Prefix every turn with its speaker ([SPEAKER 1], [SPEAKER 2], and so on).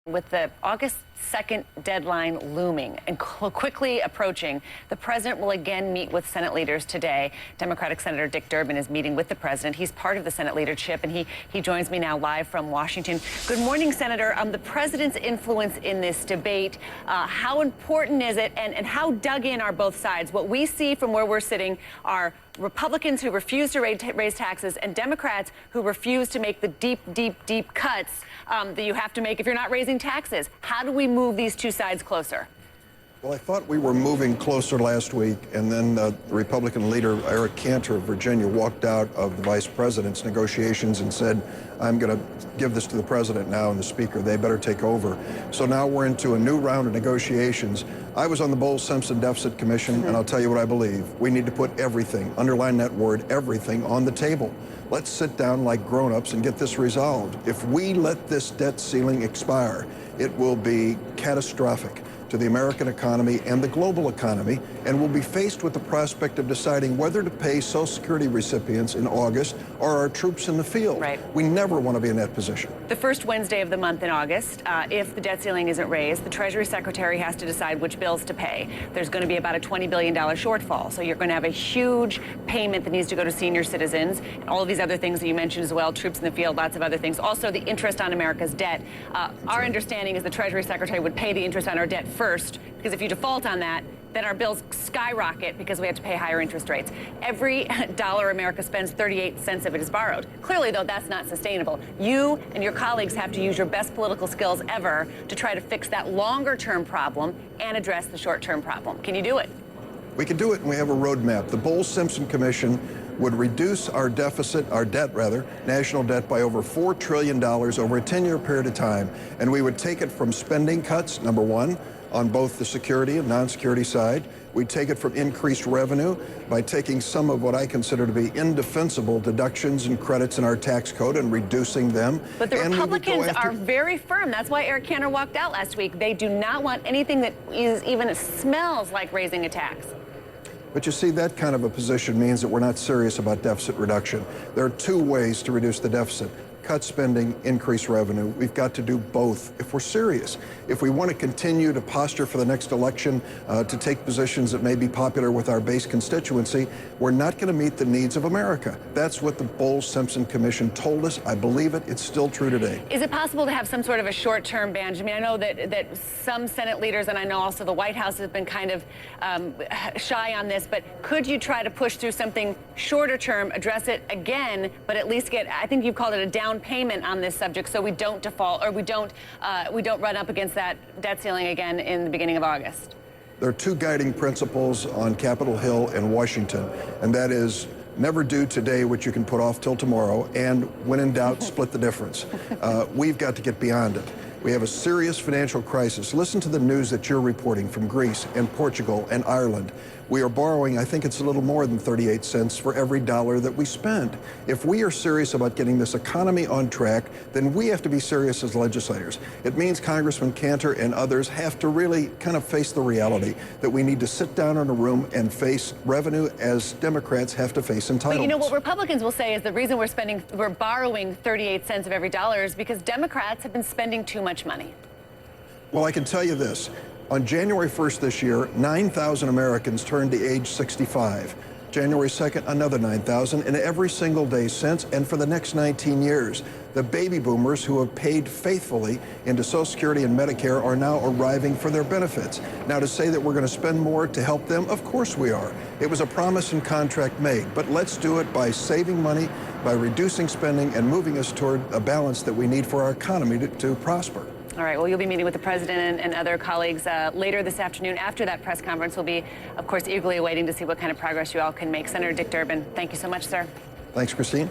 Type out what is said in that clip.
[SPEAKER 1] With the August 2nd deadline looming and quickly approaching, the president will again meet with Senate leaders today. Democratic Senator Dick Durbin is meeting with the president. He's part of the Senate leadership, and he joins me now live from Washington. Good morning, Senator. The president's influence in this debate, how important is it, and how dug in are both sides? What we see from where we're sitting are Republicans who refuse to raise taxes and Democrats who refuse to make the deep cuts that you have to make if you're not raising taxes. How do we move these two sides closer?
[SPEAKER 2] Well, I thought we were moving closer last week, and then the Republican leader, Eric Cantor of Virginia, walked out of the vice president's negotiations and said, I'm going to give this to the president now and the speaker. They better take over. So now we're into a new round of negotiations. I was on the Bowles-Simpson Deficit Commission, and I'll tell you what I believe. We need to put everything, underline that word, everything, on the table. Let's sit down like grown-ups and get this resolved. If we let this debt ceiling expire, it will be catastrophic to the American economy and the global economy, and we'll be faced with the prospect of deciding whether to pay Social Security recipients in August or our troops in the field.
[SPEAKER 1] Right.
[SPEAKER 2] We never want to be in that position.
[SPEAKER 1] The first Wednesday of the month in August, if the debt ceiling isn't raised, the Treasury Secretary has to decide which bills to pay. There's going to be about a $20 billion shortfall, so you're going to have a huge payment that needs to go to senior citizens, and all of these other things that you mentioned as well, troops in the field, lots of other things. Also, the interest on America's debt. Our understanding is the Treasury Secretary would pay the interest on our debt first, because if you default on that, then our bills skyrocket because we have to pay higher interest rates. Every dollar America spends, 38 cents of it is borrowed. Clearly, though, that's not sustainable. You and your colleagues have to use your best political skills ever to try to fix that longer-term problem and address the short-term problem. Can you do it?
[SPEAKER 2] We can do it, and we have a roadmap. The Bowles-Simpson Commission would reduce our deficit, our debt rather, national debt by over $4 trillion over a 10-year period of time, and we would take it from spending cuts, number one, on both the security and non-security side. We'd take it from increased revenue by taking some of what I consider to be indefensible deductions and credits in our tax code and reducing them.
[SPEAKER 1] But the Republicans are very firm. That's why Eric Cantor walked out last week. They do not want anything that even smells like raising a tax.
[SPEAKER 2] But you see, that kind of a position means that we're not serious about deficit reduction. There are two ways to reduce the deficit: cut spending, increase revenue. We've got to do both if we're serious. If we want to continue to posture for the next election, to take positions that may be popular with our base constituency, we're not going to meet the needs of America. That's what the Bowles-Simpson Commission told us. I believe it. It's still true today.
[SPEAKER 1] Is it possible to have some sort of a short-term ban? I mean, I know that some Senate leaders, and I know also the White House, has been kind of shy on this, but could you try to push through something shorter term, address it again, but at least get, I think you've called it a down payment on this subject, so we don't default, or we don't run up against that debt ceiling again in the beginning of August?
[SPEAKER 2] There are two guiding principles on Capitol Hill and Washington, and that is never do today what you can put off till tomorrow, and when in doubt, split the difference. We've got to get beyond it. We have a serious financial crisis. Listen to the news that you're reporting from Greece and Portugal and Ireland. We are borrowing, I think it's a little more than 38 cents for every dollar that we spend. If we are serious about getting this economy on track, then we have to be serious as legislators. It means Congressman Cantor and others have to really kind of face the reality that we need to sit down in a room and face revenue as Democrats have to face entitlements.
[SPEAKER 1] But you know what Republicans will say is the reason we're borrowing 38 cents of every dollar is because Democrats have been spending too much money. Well,
[SPEAKER 2] I can tell you this. On January 1st this year, 9,000 Americans turned to age 65. January 2nd, another 9,000, and every single day since, and for the next 19 years. The baby boomers who have paid faithfully into Social Security and Medicare are now arriving for their benefits. Now, to say that we're going to spend more to help them, of course we are. It was a promise and contract made, but let's do it by saving money, by reducing spending, and moving us toward a balance that we need for our economy to prosper.
[SPEAKER 1] All right, well, you'll be meeting with the president and other colleagues later this afternoon. After that press conference, we'll be, of course, eagerly awaiting to see what kind of progress you all can make. Senator Dick Durbin, thank you so much, sir.
[SPEAKER 2] Thanks, Christine.